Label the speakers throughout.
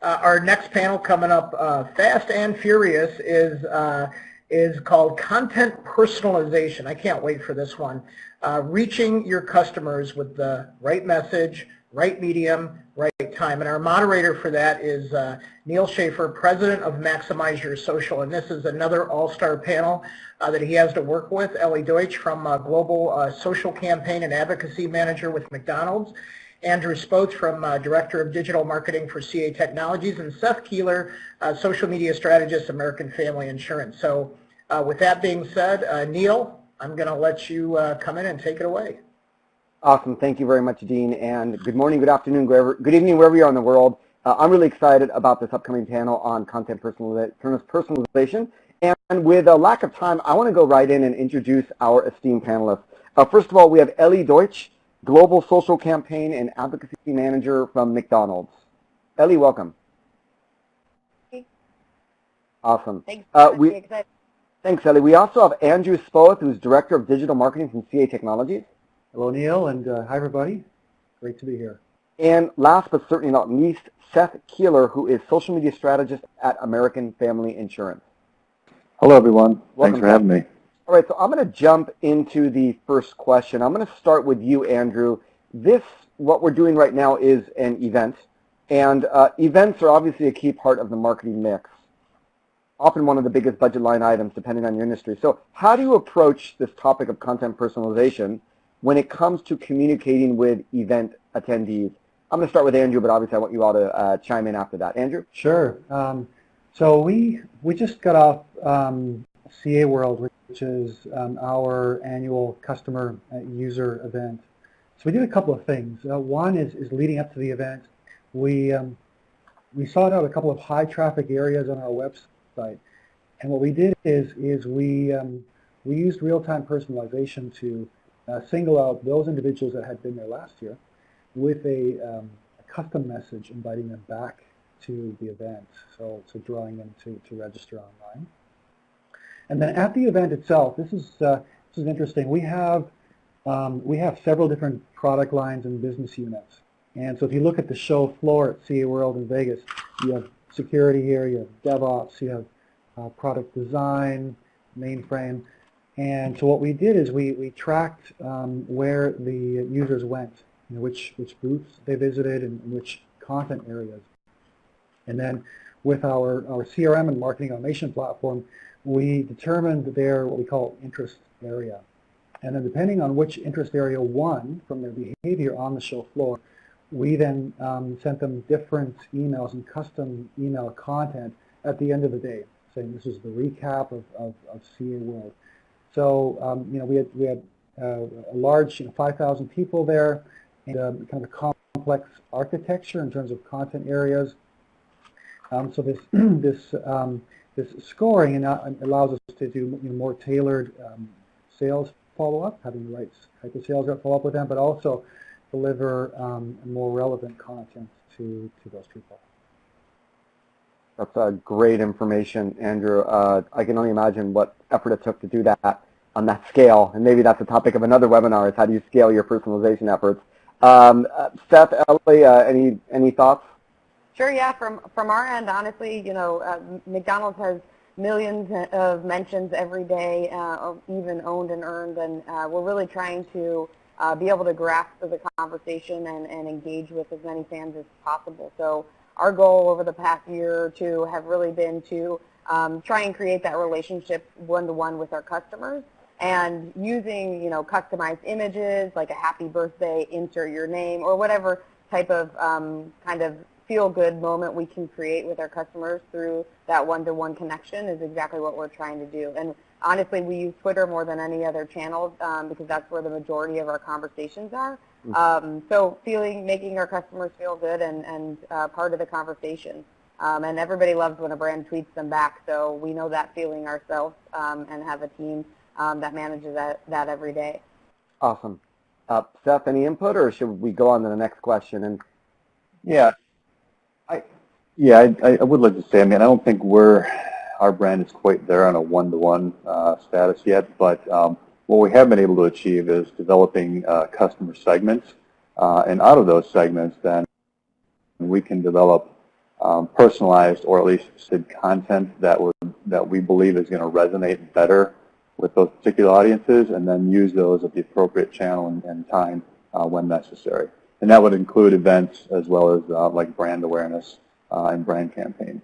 Speaker 1: Our next panel coming up fast and furious is called content personalization. I can't wait for this one. Reaching your customers with the right message, right medium, right time. And our moderator for that is Neil Schaefer, president of Maximize Your Social. And this is another all-star panel that he has to work with. Ellie Deutsch from Global Social Campaign and Advocacy Manager with McDonald's. Andrew Spoth from Director of Digital Marketing for CA Technologies, and Seth Keeler, Social Media Strategist, American Family Insurance. So with that being said, Neil, I'm going to let you come in and take it away.
Speaker 2: Awesome. Thank you very much, Dean. And good morning, good afternoon, good evening, wherever you are in the world. I'm really excited about this upcoming panel on content personalization. And with a lack of time, I want to go right in and introduce our esteemed panelists. First of all, we have Ellie Deutsch, Global Social Campaign and Advocacy Manager from McDonald's. Ellie, welcome.
Speaker 3: Hey.
Speaker 2: Awesome.
Speaker 3: Thanks.
Speaker 2: Thanks, Ellie. We also have Andrew Spoth, who's Director of Digital Marketing from CA Technologies.
Speaker 4: Hello, Neil, and hi, everybody. Great to be here.
Speaker 2: And last but certainly not least, Seth Keeler, who is Social Media Strategist at American Family Insurance.
Speaker 5: Hello, everyone.
Speaker 2: Welcome,
Speaker 5: Thanks for having me.
Speaker 2: All right, so I'm going to jump into the first question. I'm going to start with you, Andrew. What we're doing right now is an event, and events are obviously a key part of the marketing mix, often one of the biggest budget line items depending on your industry. So how do you approach this topic of content personalization when it comes to communicating with event attendees? I'm going to start with Andrew, but obviously I want you all to chime in after that. Andrew?
Speaker 4: Sure. So we just got off CA World, which is our annual customer user event. So we did a couple of things. One is leading up to the event, we sought out a couple of high traffic areas on our website, and what we did is we used real-time personalization to single out those individuals that had been there last year with a custom message inviting them back to the event, so drawing them to register online. And then at the event itself, this is interesting. We have several different product lines and business units. And so if you look at the show floor at CA World in Vegas, you have security here, you have DevOps, you have product design, mainframe. And so what we did is we tracked where the users went, which booths they visited and which content areas. And then with our CRM and marketing automation platform, we determined their what we call interest area. And then depending on which interest area won from their behavior on the show floor, we then sent them different emails and custom email content at the end of the day, saying this is the recap of CA World. So we had a large 5,000 people there, and kind of a complex architecture in terms of content areas. So this scoring allows us to do more tailored sales follow-up, having the right type of sales rep follow up with them, but also deliver more relevant content to those people.
Speaker 2: That's great information, Andrew. I can only imagine what effort it took to do that on that scale, and maybe that's the topic of another webinar, is how do you scale your personalization efforts. Seth, Ellie, any thoughts?
Speaker 3: Sure, yeah, from our end, honestly, McDonald's has millions of mentions every day, even owned and earned, and we're really trying to be able to grasp the conversation and engage with as many fans as possible. So our goal over the past year or two have really been to try and create that relationship one-to-one with our customers, and using customized images like a happy birthday, insert your name, or whatever type of kind of feel-good moment we can create with our customers through that one-to-one connection is exactly what we're trying to do. And honestly, we use Twitter more than any other channel because that's where the majority of our conversations are. So making our customers feel good and part of the conversation. And everybody loves when a brand tweets them back, so we know that feeling ourselves and have a team that manages that every day.
Speaker 2: Awesome. Seth, any input, or should we go on to the next question? And
Speaker 5: I would like to say, I don't think our brand is quite there on a one-to-one status yet, but what we have been able to achieve is developing customer segments, and out of those segments, then we can develop personalized or at least content that we believe is going to resonate better with those particular audiences, and then use those at the appropriate channel and time when necessary. And that would include events as well as like brand awareness and brand campaigns.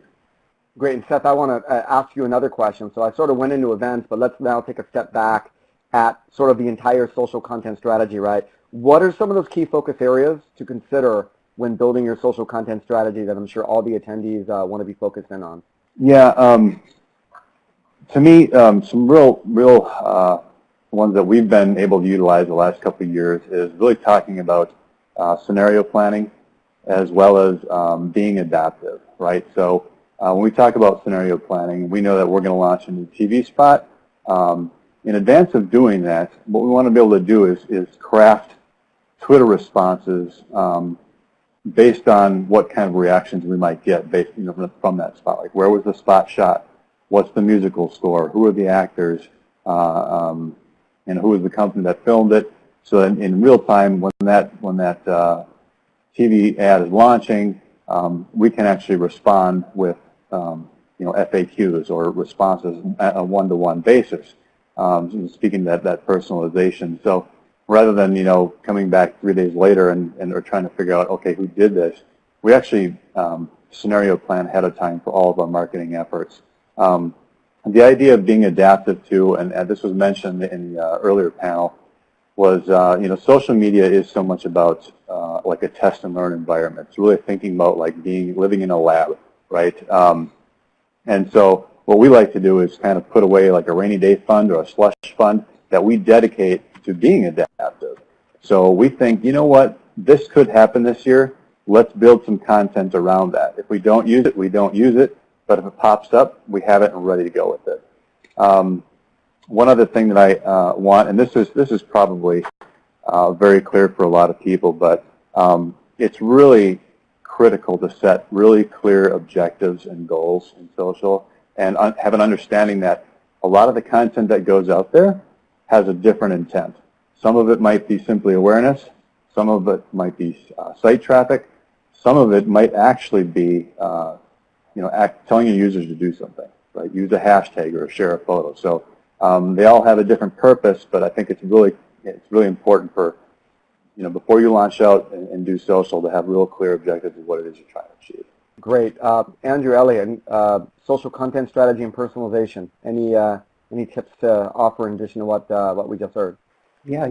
Speaker 2: Great. And Seth, I want to ask you another question. So I sort of went into events, but let's now take a step back at sort of the entire social content strategy, right? What are some of those key focus areas to consider when building your social content strategy that I'm sure all the attendees want to be focused in on?
Speaker 5: Yeah, to me, some real ones that we've been able to utilize the last couple of years is really talking about scenario planning as well as being adaptive, right? So when we talk about scenario planning, we know that we're going to launch a new TV spot. In advance of doing that, what we want to be able to do is craft Twitter responses based on what kind of reactions we might get based from that spot. Like, where was the spot shot? What's the musical score? Who are the actors? And who is the company that filmed it? So in real time, when that TV ad is launching, we can actually respond with FAQs or responses at a one-to-one basis. Speaking that personalization. So rather than coming back 3 days later and or trying to figure out, okay, who did this, we actually scenario plan ahead of time for all of our marketing efforts. The idea of being adaptive to, and this was mentioned in the earlier panel, was social media is so much about like a test and learn environment. It's really thinking about like living in a lab, right? And so what we like to do is kind of put away like a rainy day fund or a slush fund that we dedicate to being adaptive. So we think, you know what, this could happen this year. Let's build some content around that. If we don't use it, we don't use it. But if it pops up, we have it and we're ready to go with it. One other thing that I want, and this is probably very clear for a lot of people, but it's really critical to set really clear objectives and goals in social and have an understanding that a lot of the content that goes out there has a different intent. Some of it might be simply awareness. Some of it might be site traffic. Some of it might actually be telling your users to do something, right? Use a hashtag or share a photo. So they all have a different purpose, but I think it's really important for before you launch out and do social to have real clear objectives of what it is you're trying to achieve.
Speaker 2: Great, Andrew, Elliott, social content strategy and personalization. Any tips to offer in addition to what we just heard?
Speaker 4: Yeah,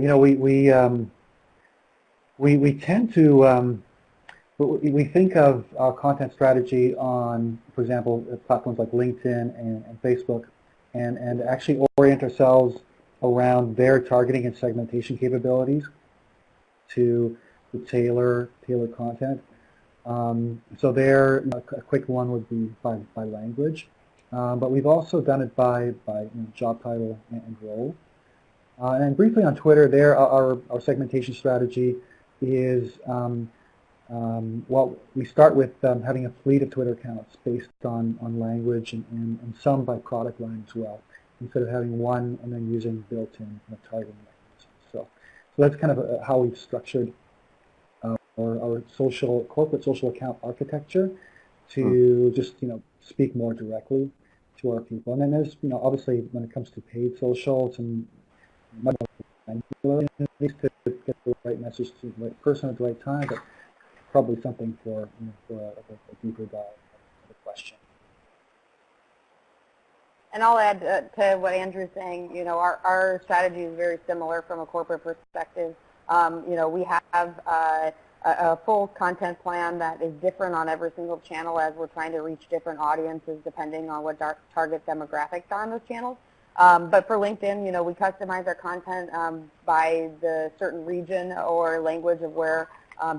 Speaker 4: we tend to. We think of our content strategy on, for example, platforms like LinkedIn and Facebook, and actually orient ourselves around their targeting and segmentation capabilities to tailor content. So there, a quick one would be by language, but we've also done it by job title and role. And briefly on Twitter, there our segmentation strategy is. Well, we start with having a fleet of Twitter accounts based on language and some by product line as well, instead of having one and then using built-in targeting mechanisms. So that's kind of how we've structured our corporate social account architecture to just speak more directly to our people. And then there's obviously when it comes to paid social, some much more to get the right message to the right person at the right time, but probably something for a deeper dive of the question.
Speaker 3: And I'll add to what Andrew's saying. Our strategy is very similar from a corporate perspective. We have a full content plan that is different on every single channel as we're trying to reach different audiences depending on what target demographics are on those channels. But for LinkedIn, we customize our content by the certain region or language of where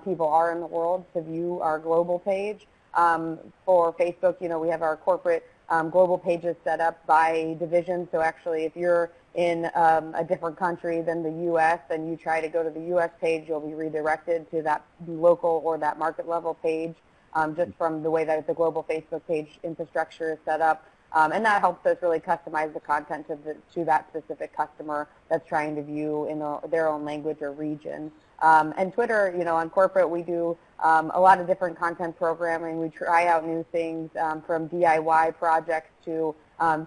Speaker 3: people are in the world to view our global page. For Facebook, we have our corporate global pages set up by division. So actually, if you're in a different country than the U.S. and you try to go to the U.S. page, you'll be redirected to that local or that market level page just from the way that the global Facebook page infrastructure is set up. And that helps us really customize the content to that specific customer that's trying to view in their own language or region. And Twitter, on corporate, we do a lot of different content programming. We try out new things from DIY projects to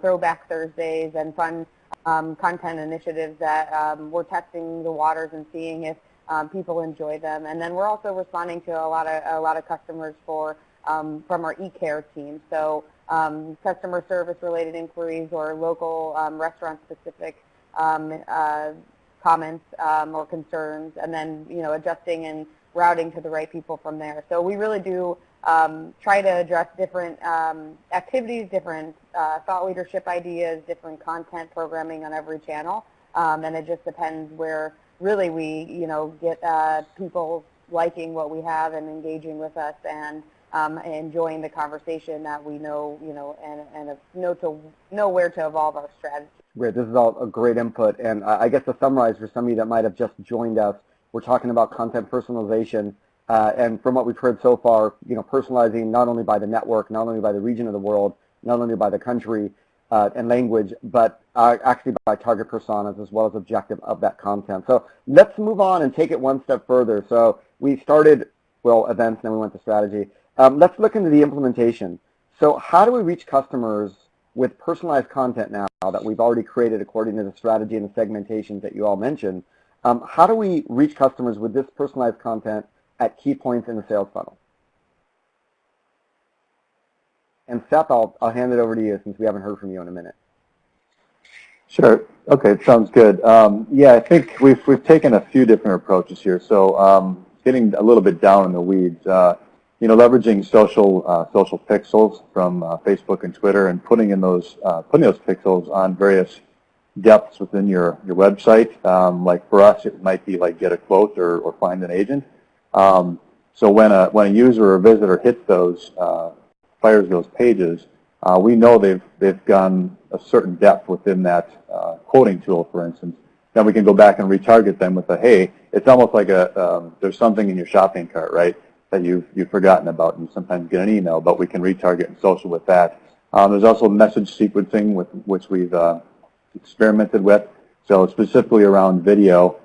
Speaker 3: Throwback Thursdays and fun content initiatives that we're testing the waters and seeing if people enjoy them. And then we're also responding to a lot of customers from our e-care team. So customer service related inquiries or local restaurant specific comments or concerns, and then adjusting and routing to the right people from there. So we really do try to address different activities, different thought leadership ideas, different content programming on every channel, and it just depends where really we get people liking what we have and engaging with us and enjoying the conversation that we know and know where to evolve our strategy.
Speaker 2: Great. This is all a great input. And I guess to summarize for some of you that might have just joined us, we're talking about content personalization. And from what we've heard so far, personalizing not only by the network, not only by the region of the world, not only by the country and language, but actually by target personas as well as objective of that content. So let's move on and take it one step further. So we started, events, then we went to strategy. Let's look into the implementation. So how do we reach customers with personalized content now that we've already created according to the strategy and the segmentations that you all mentioned? How do we reach customers with this personalized content at key points in the sales funnel? And Seth, I'll hand it over to you since we haven't heard from you in a minute.
Speaker 5: Sure. Okay, sounds good. Yeah, I think we've taken a few different approaches here. So getting a little bit down in the weeds, leveraging social pixels from Facebook and Twitter and putting those pixels on various depths within your website. Like for us, it might be like get a quote or find an agent. So when a user or visitor hits those, fires those pages, we know they've gone a certain depth within that quoting tool, for instance. Then we can go back and retarget them with hey, it's almost like there's something in your shopping cart, right, that you've forgotten about, and sometimes get an email, but we can retarget in social with that. There's also message sequencing, which we've experimented with. So specifically around video,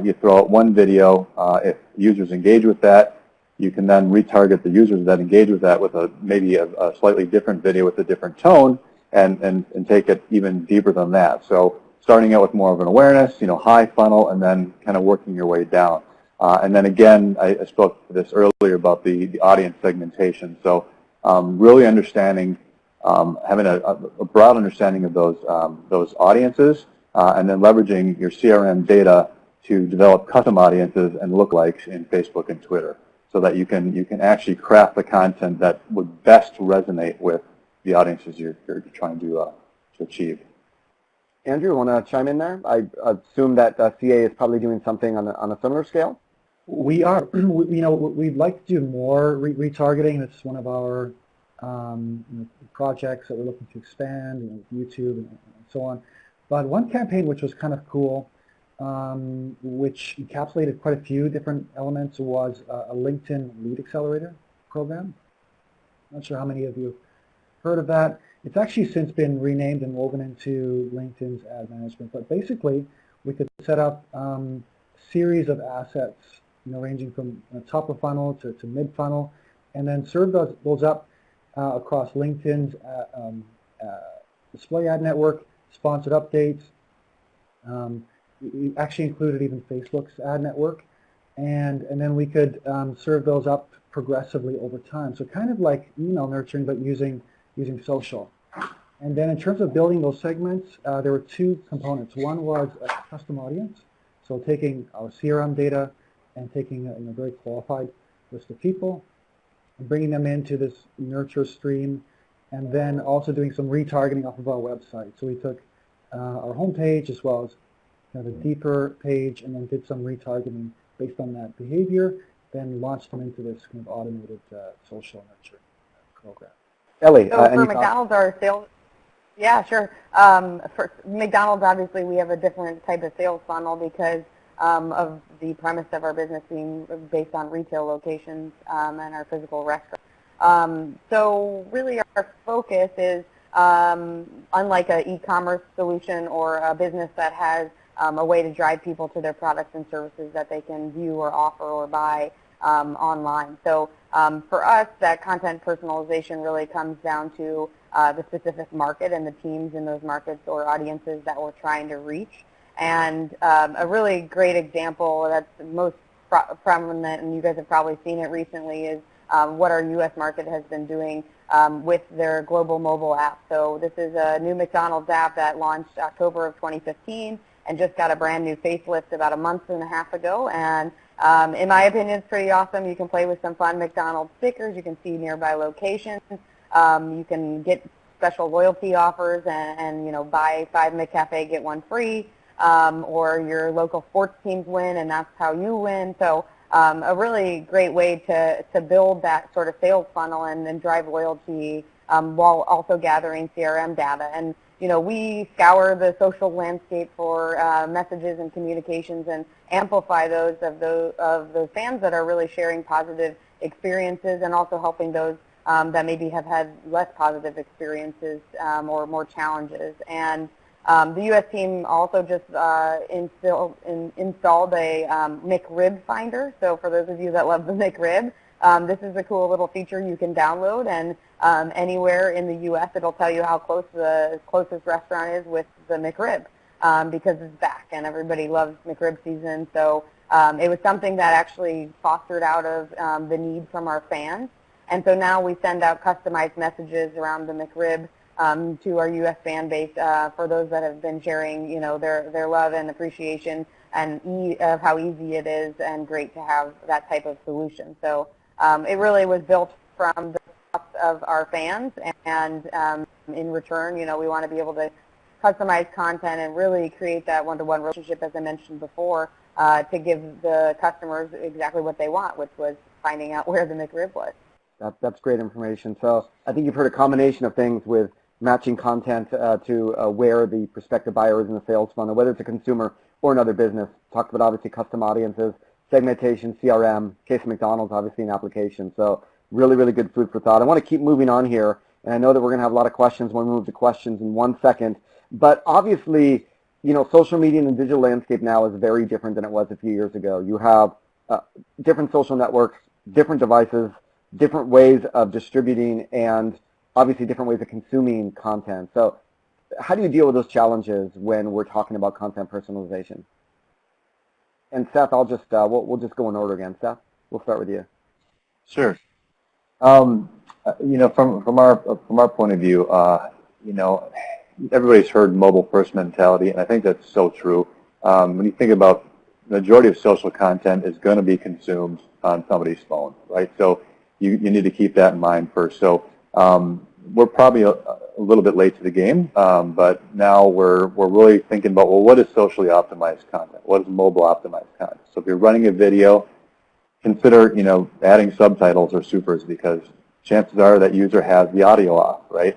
Speaker 5: you throw out one video. If users engage with that, you can then retarget the users that engage with that with maybe a slightly different video with a different tone, and take it even deeper than that. So starting out with more of an awareness, high funnel, and then kind of working your way down. And then again, I spoke to this earlier about the audience segmentation. So really understanding, having a broad understanding of those audiences, and then leveraging your CRM data to develop custom audiences and lookalikes in Facebook and Twitter, so that you can actually craft the content that would best resonate with the audiences you're trying to achieve.
Speaker 2: Andrew, want to chime in there? I assume that CA is probably doing something on a similar scale.
Speaker 4: We are. We'd like to do more retargeting. It's one of our projects that we're looking to expand, YouTube and so on. But one campaign which was kind of cool, which encapsulated quite a few different elements, was a LinkedIn lead accelerator program. Not sure how many of you have heard of that. It's actually since been renamed and woven into LinkedIn's ad management. But basically, we could set up a series of assets, ranging from top of funnel to mid funnel, and then serve those up across LinkedIn's display ad network, sponsored updates. We actually included even Facebook's ad network, and then we could serve those up progressively over time. So kind of like email nurturing, but using social. And then in terms of building those segments, there were two components. One was a custom audience, so taking our CRM data and taking a very qualified list of people and bringing them into this nurture stream, and then also doing some retargeting off of our website. So we took our homepage as well as kind of a deeper page, and then did some retargeting based on that behavior, then launched them into this kind of automated social nurture program.
Speaker 2: Ellie,
Speaker 3: so for McDonald's, our sales, yeah, sure. For McDonald's, obviously, we have a different type of sales funnel because of the premise of our business being based on retail locations and our physical restaurants. So really our focus is unlike an e-commerce solution or a business that has a way to drive people to their products and services that they can view or offer or buy online. So for us, that content personalization really comes down to the specific market and the teams in those markets or audiences that we're trying to reach. And a really great example that's most prominent, and you guys have probably seen it recently, is what our U.S. market has been doing with their global mobile app. So this is a new McDonald's app that launched October of 2015 and just got a brand new facelift about a month and a half ago. And in my opinion, it's pretty awesome. You can play with some fun McDonald's stickers. You can see nearby locations. You can get special loyalty offers and you know, buy 5 McCafe, get 1 free. Or your local sports teams win, and that's how you win. So a really great way to build that sort of sales funnel and drive loyalty while also gathering CRM data. And you know, we scour the social landscape for messages and communications and amplify those of those fans that are really sharing positive experiences and also helping those that maybe have had less positive experiences or more challenges. And the U.S. team also just installed a McRib finder. So for those of you that love the McRib, this is a cool little feature you can download, and anywhere in the U.S. it'll tell you how close the closest restaurant is with the McRib because it's back and everybody loves McRib season. So it was something that actually fostered out of the need from our fans. And so now we send out customized messages around the McRib to our U.S. fan base for those that have been sharing, you know, their love and appreciation and of how easy it is and great to have that type of solution. So it really was built from the thoughts of our fans, and in return, you know, we want to be able to customize content and really create that one-to-one relationship, as I mentioned before, to give the customers exactly what they want, which was finding out where the McRib was.
Speaker 2: That's great information. So I think you've heard a combination of things with matching content to where the prospective buyer is in the sales funnel, whether it's a consumer or another business. Talked about obviously custom audiences, segmentation, CRM, case of McDonald's, obviously an application. So really, really good food for thought. I want to keep moving on here, and I know that we're going to have a lot of questions when we move to questions in 1 second. But obviously, you know, social media and the digital landscape now is very different than it was a few years ago. You have different social networks, different devices, different ways of distributing, and obviously different ways of consuming content. So how do you deal with those challenges when we're talking about content personalization? And Seth, I'll just we'll just go in order again. Seth, we'll start with you.
Speaker 5: Sure. You know, from our point of view, you know, everybody's heard mobile first mentality, and I think that's so true. When you think about the majority of social content is going to be consumed on somebody's phone, right? So you need to keep that in mind first. So we're probably a little bit late to the game, but now we're really thinking about, well, what is socially optimized content? What is mobile optimized content? So if you're running a video, consider, you know, adding subtitles or supers, because chances are that user has the audio off, right?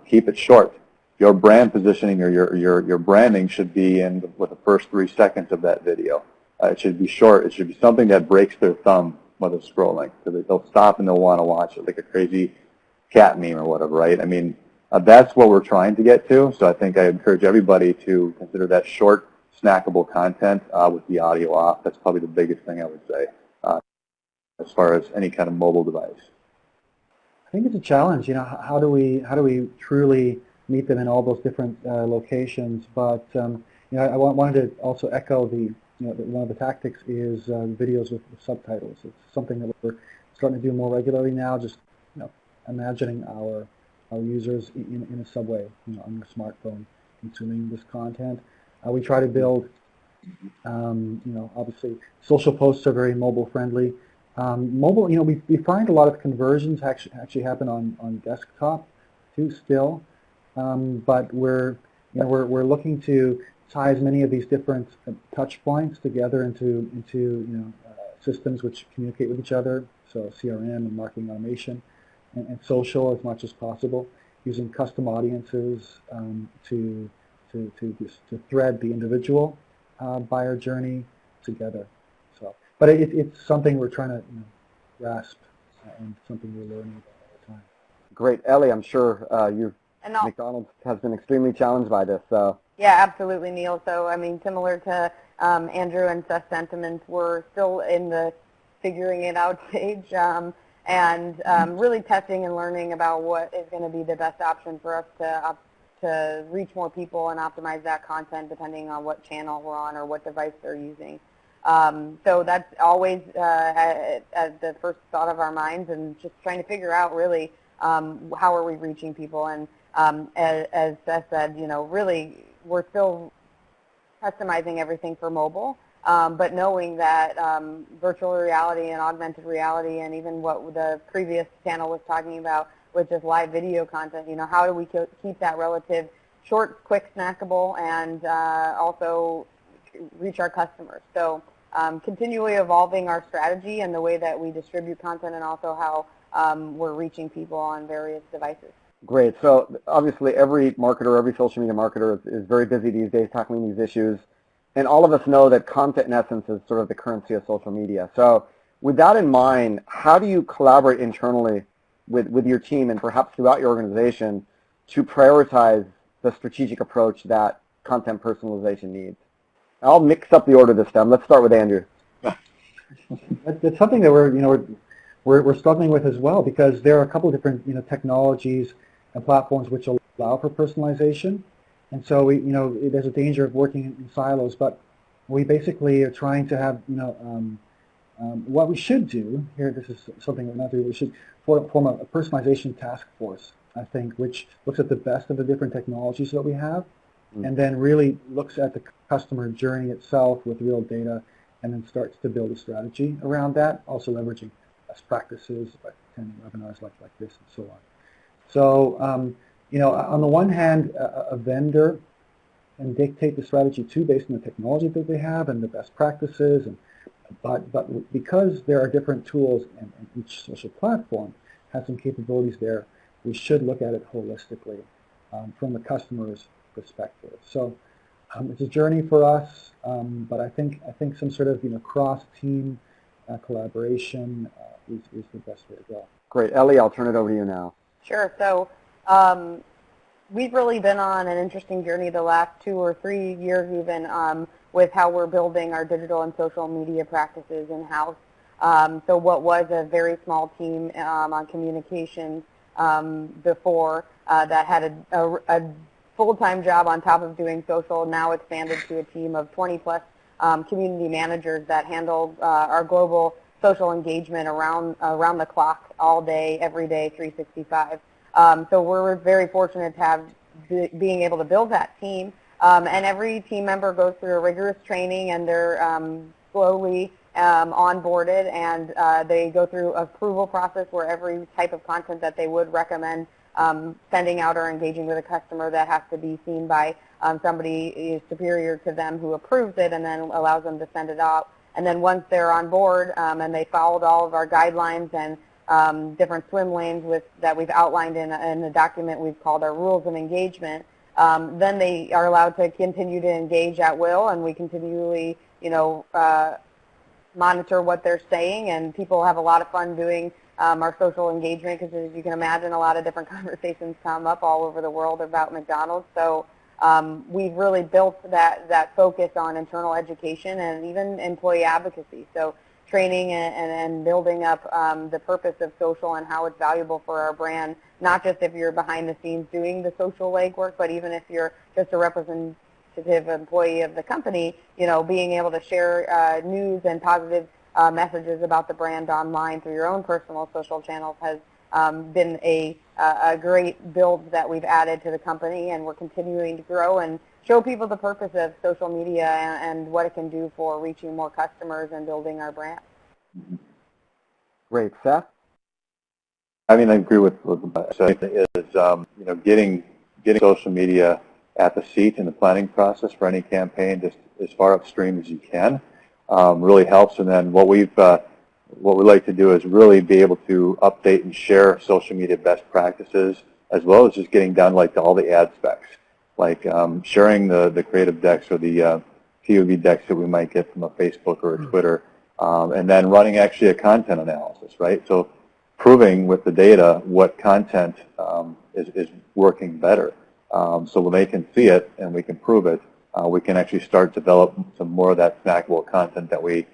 Speaker 5: Keep it short. Your brand positioning or your branding should be in with the first 3 seconds of that video. It should be short. It should be something that breaks their thumb while they're scrolling, so that they'll stop and they'll want to watch it, like a crazy cat meme or whatever, right? I mean, that's what we're trying to get to. So I think I encourage everybody to consider that short, snackable content with the audio off. That's probably the biggest thing I would say as far as any kind of mobile device.
Speaker 4: I think it's a challenge. You know, how do we truly meet them in all those different locations? But you know, I wanted to also echo the, you know, one of the tactics is videos with subtitles. It's something that we're starting to do more regularly now. Just, you know, imagining our users in a subway, you know, on your smartphone consuming this content. We try to build, you know, obviously social posts are very mobile friendly. Mobile, you know, we find a lot of conversions actually happen on desktop too still, but we're looking to tie as many of these different touch points together into you know, systems which communicate with each other. So CRM and marketing automation, and social as much as possible, using custom audiences to thread the individual buyer journey together. So, but it's something we're trying to, you know, grasp and something we're learning about all the time.
Speaker 2: Great, Ellie. I'm sure you've
Speaker 3: And
Speaker 2: McDonald's has been extremely challenged by this. So
Speaker 3: yeah, absolutely, Neil. So I mean, similar to Andrew and Seth's sentiments, we're still in the figuring it out stage, and really testing and learning about what is going to be the best option for us to reach more people and optimize that content depending on what channel we're on or what device they're using. So that's always at the first thought of our minds, and just trying to figure out really how are we reaching people. And as Seth said, you know, really we're still customizing everything for mobile, but knowing that virtual reality and augmented reality, and even what the previous channel was talking about with just live video content, you know, how do we keep that relative short, quick, snackable, and also reach our customers. So continually evolving our strategy and the way that we distribute content, and also how we're reaching people on various devices.
Speaker 2: great. So obviously every marketer, every social media marketer is very busy these days tackling these issues. And all of us know that content in essence is sort of the currency of social media. So with that in mind, how do you collaborate internally with your team and perhaps throughout your organization to prioritize the strategic approach that content personalization needs? I'll mix up the order this time. Let's start with Andrew.
Speaker 4: That's something that we're struggling with as well, because there are a couple of different technologies and platforms which allow for personalization, and so there's a danger of working in silos. But we basically are trying to have what we should do here. This is something we're not doing. We should form a personalization task force, I think, which looks at the best of the different technologies that we have, and then really looks at the customer journey itself with real data, and then starts to build a strategy around that, also leveraging best practices, like attending webinars like this and so on. So, on the one hand, a vendor can dictate the strategy too based on the technology that they have and the best practices, but because there are different tools and each social platform has some capabilities there, we should look at it holistically from the customer's perspective. So it's a journey for us, but I think some sort of cross-team collaboration is the best way to go.
Speaker 2: Great. Ellie, I'll turn it over to you now.
Speaker 3: Sure. So we've really been on an interesting journey the last 2 or 3 years even with how we're building our digital and social media practices in-house. So what was a very small team on communications before that had a full-time job on top of doing social, now expanded to a team of 20-plus community managers that handle our global social engagement around the clock, all day, every day, 365. So we're very fortunate to have being able to build that team. And every team member goes through a rigorous training, and they're slowly onboarded, and they go through an approval process where every type of content that they would recommend sending out or engaging with a customer, that has to be seen by somebody superior to them who approves it and then allows them to send it out. And then once they're on board and they followed all of our guidelines and different swim lanes that we've outlined in a document we've called our rules of engagement, then they are allowed to continue to engage at will, and we continually, monitor what they're saying, and people have a lot of fun doing our social engagement, because as you can imagine, a lot of different conversations come up all over the world about McDonald's. So we've really built that focus on internal education and even employee advocacy. So training and building up the purpose of social and how it's valuable for our brand, not just if you're behind the scenes doing the social legwork, but even if you're just a representative employee of the company, being able to share news and positive messages about the brand online through your own personal social channels has been a great build that we've added to the company, and we're continuing to grow and show people the purpose of social media and what it can do for reaching more customers and building our brand.
Speaker 2: Great. Seth?
Speaker 5: I mean, I agree with what Seth said. Is getting social media at the seat in the planning process for any campaign just as far upstream as you can really helps. And then what we like to do is really be able to update and share social media best practices, as well as just getting down to all the ad specs, like sharing the creative decks or the POV decks that we might get from a Facebook or a Twitter, and then running actually a content analysis, right? So proving with the data what content is working better. So when they can see it and we can prove it, we can actually start develop some more of that snackable content that we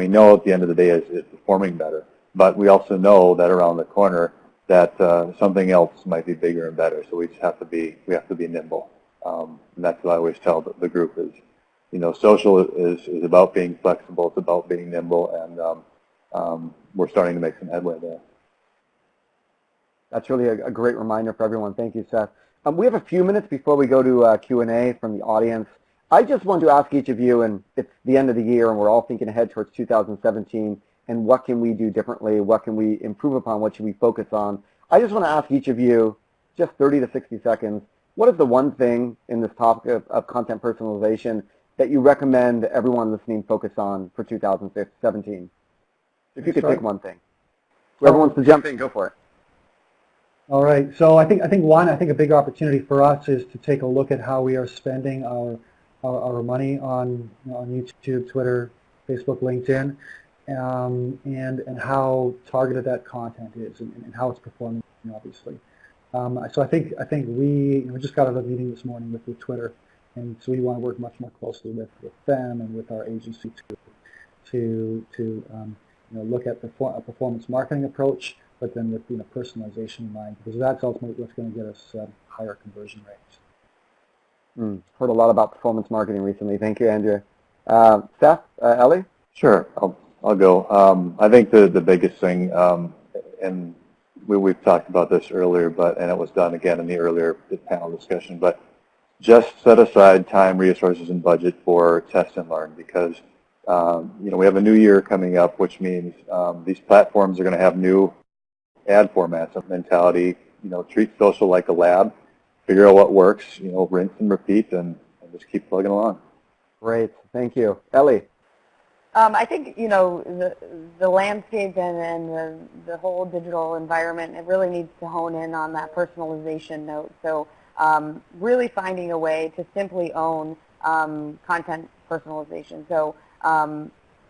Speaker 5: know at the end of the day is performing better. But we also know that around the corner that something else might be bigger and better. So we just have to be nimble. And that's what I always tell the group is, social is about being flexible. It's about being nimble, and we're starting to make some headway there.
Speaker 2: That's really a great reminder for everyone. Thank you, Seth. We have a few minutes before we go to Q&A from the audience. I just want to ask each of you, and it's the end of the year, and we're all thinking ahead towards 2017, and what can we do differently? What can we improve upon? What should we focus on? I just want to ask each of you, just 30 to 60 seconds, what is the one thing in this topic of content personalization that you recommend everyone listening focus on for 2017? If you could pick one thing. Whoever wants to jump in, go for it.
Speaker 4: All right. So I think a big opportunity for us is to take a look at how we are spending our money on YouTube, Twitter, Facebook, LinkedIn, and how targeted that content is and how it's performing, obviously. So I think we just got out of a meeting this morning with Twitter, and so we want to work much more closely with them and with our agency to look at a performance marketing approach, but then with personalization in mind, because that's ultimately what's going to get us higher conversion rates.
Speaker 2: Heard a lot about performance marketing recently. Thank you, Andrea. Seth, Ellie?
Speaker 5: Sure, I'll go. I think the biggest thing, and we've talked about this earlier, and it was done again in the earlier panel discussion, but just set aside time, resources, and budget for test and learn, because we have a new year coming up, which means these platforms are going to have new ad formats of mentality. Treat social like a lab, figure out what works, rinse and repeat, and just keep plugging along.
Speaker 2: Great, thank you. Ellie?
Speaker 3: I think, the landscape and the whole digital environment, it really needs to hone in on that personalization note. So really finding a way to simply own content personalization. So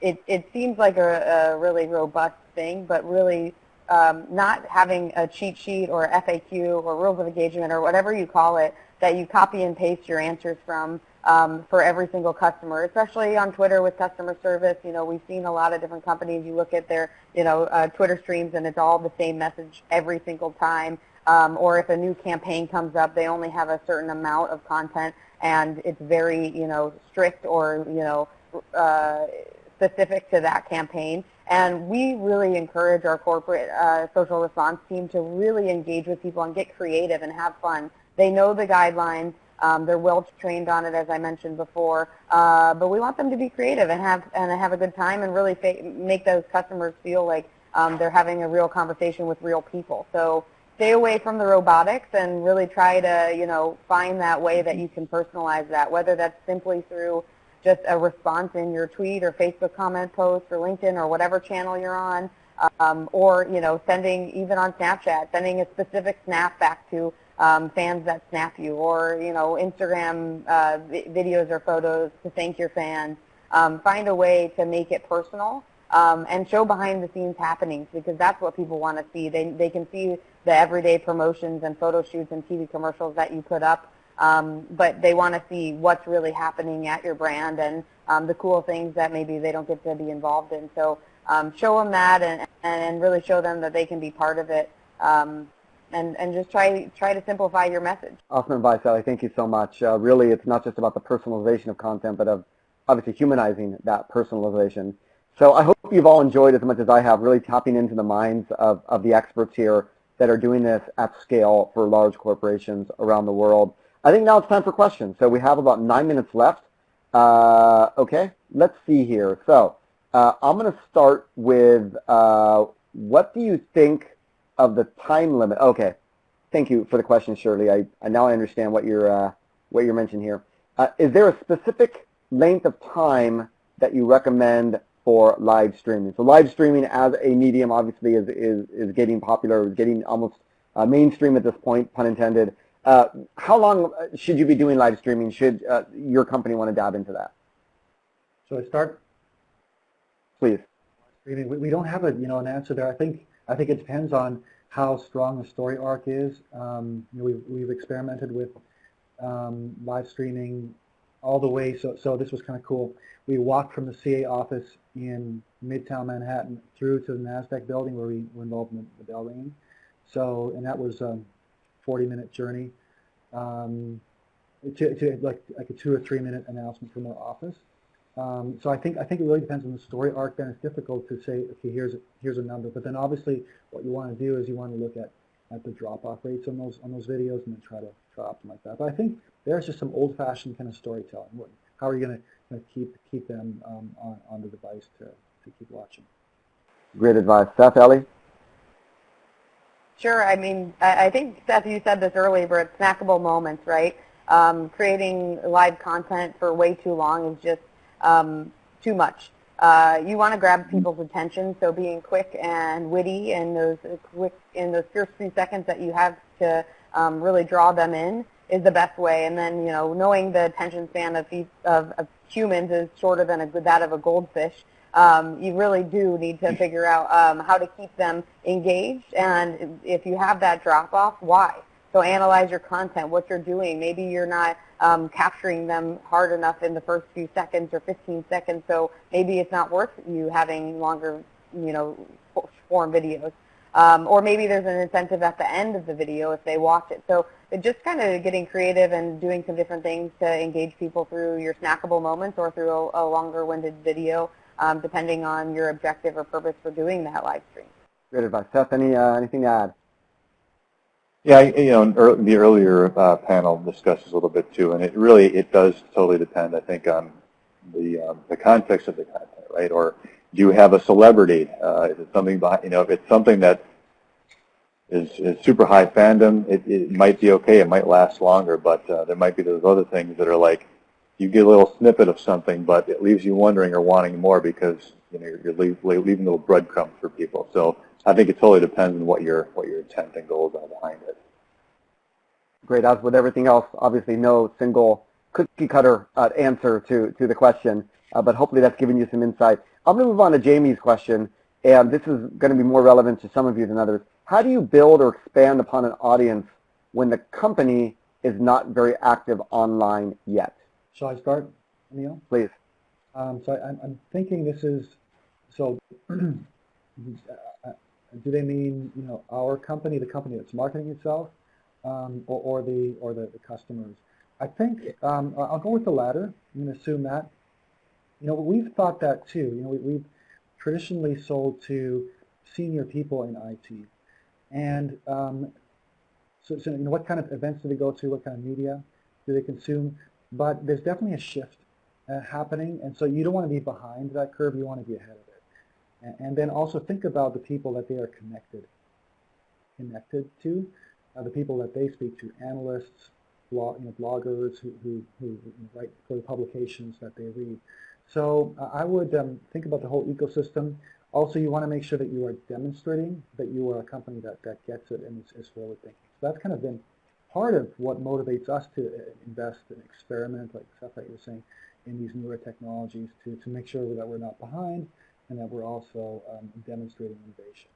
Speaker 3: it seems like a really robust thing, but really not having a cheat sheet or FAQ or rules of engagement or whatever you call it that you copy and paste your answers from for every single customer, especially on Twitter with customer service. We've seen a lot of different companies. You look at their, Twitter streams, and it's all the same message every single time. Or if a new campaign comes up, they only have a certain amount of content, and it's very, strict or, specific to that campaign. And we really encourage our corporate social response team to really engage with people and get creative and have fun. They know the guidelines. They're well trained on it, as I mentioned before. But we want them to be creative and have a good time and really make those customers feel like they're having a real conversation with real people. So stay away from the robotics and really try to, find that way that you can personalize that, whether that's simply through just a response in your tweet or Facebook comment post or LinkedIn or whatever channel you're on, or, sending, even on Snapchat, sending a specific snap back to fans that snap you, or, Instagram videos or photos to thank your fans. Find a way to make it personal and show behind the scenes happenings, because that's what people want to see. They can see the everyday promotions and photo shoots and TV commercials that you put up, but they want to see what's really happening at your brand and the cool things that maybe they don't get to be involved in. So show them that and really show them that they can be part of it. And just try to simplify your message.
Speaker 2: Awesome advice, Ellie. Thank you so much. Really, it's not just about the personalization of content, but of obviously humanizing that personalization. So I hope you've all enjoyed as much as I have, really tapping into the minds of the experts here that are doing this at scale for large corporations around the world. I think now it's time for questions. So we have about 9 minutes left. Okay, let's see here. So I'm going to start with what do you think of the time limit? Okay, thank you for the question, Shirley. I now understand what you're mentioning here. Is there a specific length of time that you recommend for live streaming? So live streaming as a medium obviously is getting popular, getting almost mainstream at this point, pun intended. How long should you be doing live streaming? Should your company want to dive into that?
Speaker 4: So I start?
Speaker 2: Please.
Speaker 4: We don't have an answer there. I think it depends on how strong the story arc is. We've experimented with live streaming all the way. So this was kind of cool. We walked from the CA office in Midtown Manhattan through to the NASDAQ building where we were involved in the bell ringing. So, and that was a 40-minute journey to like a 2 or 3 minute announcement from our office. So I think it really depends on the story arc. Then it's difficult to say, okay, here's a number. But then obviously what you want to do is you want to look at the drop-off rates on those videos and then try to optimize that. But I think there's just some old-fashioned kind of storytelling. How are you going to keep them on the device to keep watching?
Speaker 2: Great advice. Seth, Ellie?
Speaker 3: Sure. I mean, I think, Seth, you said this earlier, but it's snackable moments, right? Creating live content for way too long is just too much. You want to grab people's attention, so being quick and witty in those first few seconds that you have to really draw them in is the best way. And then, knowing the attention span of humans is shorter than that of a goldfish, you really do need to figure out how to keep them engaged. And if you have that drop-off, why? So analyze your content, what you're doing. Maybe you're not capturing them hard enough in the first few seconds or 15 seconds, so maybe it's not worth you having longer, form videos. Or maybe there's an incentive at the end of the video if they watch it. So just kind of getting creative and doing some different things to engage people through your snackable moments or through a longer-winded video, depending on your objective or purpose for doing that live stream.
Speaker 2: Great advice. Seth, anything to add?
Speaker 5: Yeah, the earlier panel discussed this a little bit too, and it does totally depend, I think, on the context of the content, right? Or do you have a celebrity? Is it something if it's something that is super high fandom, it might be okay, it might last longer, but there might be those other things that are like you get a little snippet of something, but it leaves you wondering or wanting more because you're leaving little breadcrumbs for people. So I think it totally depends on what your intent and goals are behind it.
Speaker 2: Great. As with everything else, obviously no single cookie cutter answer to the question, but hopefully that's given you some insight. I'm going to move on to Jamie's question, and this is going to be more relevant to some of you than others. How do you build or expand upon an audience when the company is not very active online yet?
Speaker 4: Shall I start, Neil?
Speaker 2: Please.
Speaker 4: So I'm thinking this is, so do they mean our company, the company that's marketing itself, or the customers? I think I'll go with the latter. I'm going to assume that. We've thought that too. We've traditionally sold to senior people in IT, and so what kind of events do they go to? What kind of media do they consume? But there's definitely a shift happening, and so you don't want to be behind that curve. You want to be ahead of it. And then also think about the people that they are connected to, the people that they speak to, analysts, bloggers who write for the publications that they read. So I would think about the whole ecosystem. Also, you want to make sure that you are demonstrating that you are a company that gets it and is forward thinking. So that's kind of been part of what motivates us to invest and experiment, like stuff that you're saying, in these newer technologies to make sure that we're not behind and that we're also demonstrating innovation.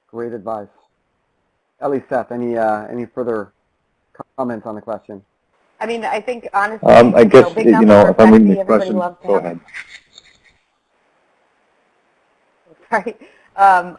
Speaker 2: Great advice. Ellie, Seth, any further comments on the question?
Speaker 3: I mean, I think honestly,
Speaker 5: I guess
Speaker 3: big numbers
Speaker 5: if I'm reading the
Speaker 3: everybody
Speaker 5: question,
Speaker 3: loves to
Speaker 5: go
Speaker 3: have.
Speaker 5: ahead.
Speaker 3: Sorry,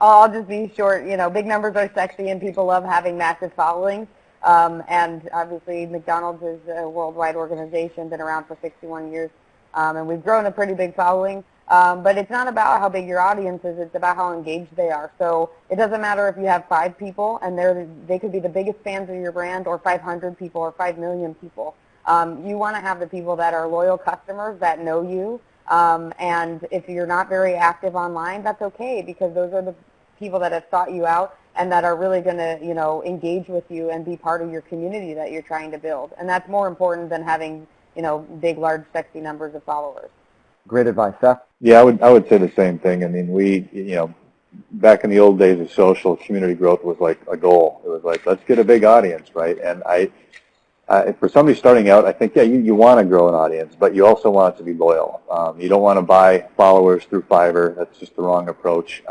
Speaker 3: I'll just be short. Big numbers are sexy, and people love having massive followings. And obviously, McDonald's is a worldwide organization, been around for 61 years, and we've grown a pretty big following. But it's not about how big your audience is, it's about how engaged they are. So it doesn't matter if you have 5 people and they could be the biggest fans of your brand, or 500 people or 5 million people. You want to have the people that are loyal customers that know you. And if you're not very active online, that's okay, because those are the people that have sought you out and that are really going to, engage with you and be part of your community that you're trying to build. And that's more important than having, big, large, sexy numbers of followers.
Speaker 2: Great advice. Seth?
Speaker 5: Yeah, I would say the same thing. I mean, we, back in the old days of social, community growth was like a goal. It was like, let's get a big audience, right? And for somebody starting out, I think, yeah, you want to grow an audience, but you also want it to be loyal. You don't want to buy followers through Fiverr. That's just the wrong approach.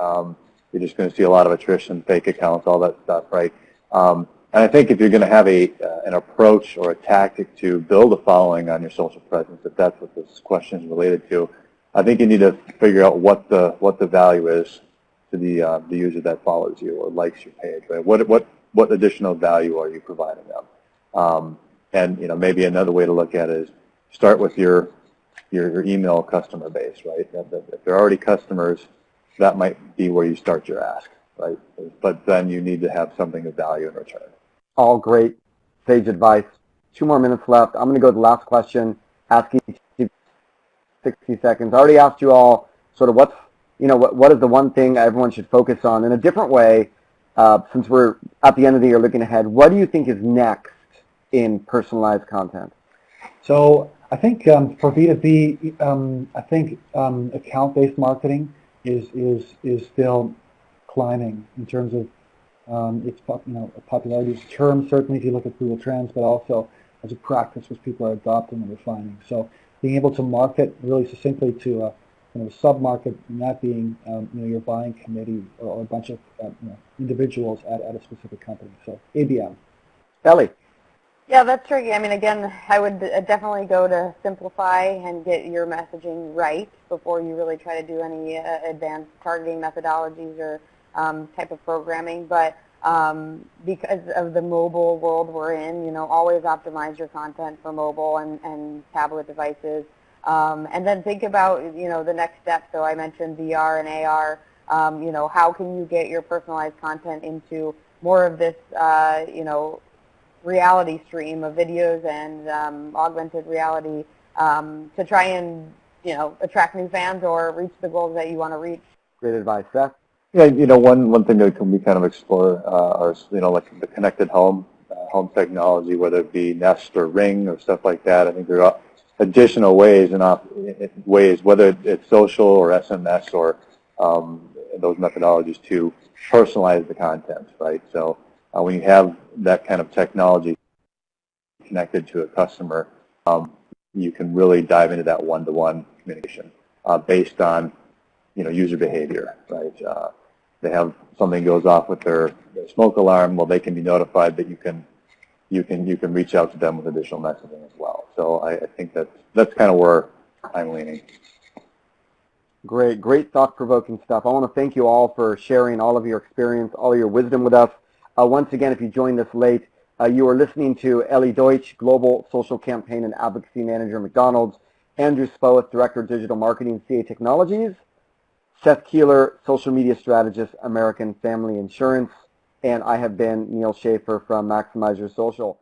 Speaker 5: you're just going to see a lot of attrition, fake accounts, all that stuff, right? And I think if you're going to have an approach or a tactic to build a following on your social presence, if that's what this question is related to, I think you need to figure out what the value is to the user that follows you or likes your page, right? What additional value are you providing them? And maybe another way to look at it is start with your email customer base, right? If they're already customers, that might be where you start your ask, right? But then you need to have something of value in return.
Speaker 2: All great sage advice. 2 more minutes left. I'm going to go to the last question, asking 60 seconds. I already asked you all sort of what is the one thing everyone should focus on in a different way, since we're at the end of the year looking ahead. What do you think is next in personalized content?
Speaker 4: So I think for B2B, I think account-based marketing is still climbing in terms of its popularity as a term, certainly if you look at Google Trends, but also as a practice which people are adopting and refining. So being able to market really succinctly to a sub-market, and that being your buying committee or a bunch of individuals at a specific company. So ABM.
Speaker 2: Ellie.
Speaker 3: Yeah, that's tricky. I mean, again, I would definitely go to simplify and get your messaging right before you really try to do any advanced targeting methodologies or type of programming. But because of the mobile world we're in, always optimize your content for mobile and tablet devices. And then think about, the next step. So I mentioned VR and AR. How can you get your personalized content into more of this, reality stream of videos and augmented reality to try and, attract new fans or reach the goals that you want to reach.
Speaker 2: Great advice. Seth?
Speaker 5: Yeah, one thing that we kind of explore are, like the connected home technology, whether it be Nest or Ring or stuff like that. I think there are additional ways whether it's social or SMS or those methodologies to personalize the content, right? So when you have that kind of technology connected to a customer, you can really dive into that one-to-one communication based on user behavior, right? They have something goes off with their smoke alarm. Well, they can be notified, but you can reach out to them with additional messaging as well. So I think that's kind of where I'm leaning.
Speaker 2: Great thought-provoking stuff. I want to thank you all for sharing all of your experience, all of your wisdom with us. Once again, if you joined us late, you are listening to Ellie Deutsch, Global Social Campaign and Advocacy Manager, McDonald's, Andrew Spoeth, Director of Digital Marketing, CA Technologies, Seth Keeler, Social Media Strategist, American Family Insurance, and I have been Neil Schaefer from Maximize Your Social.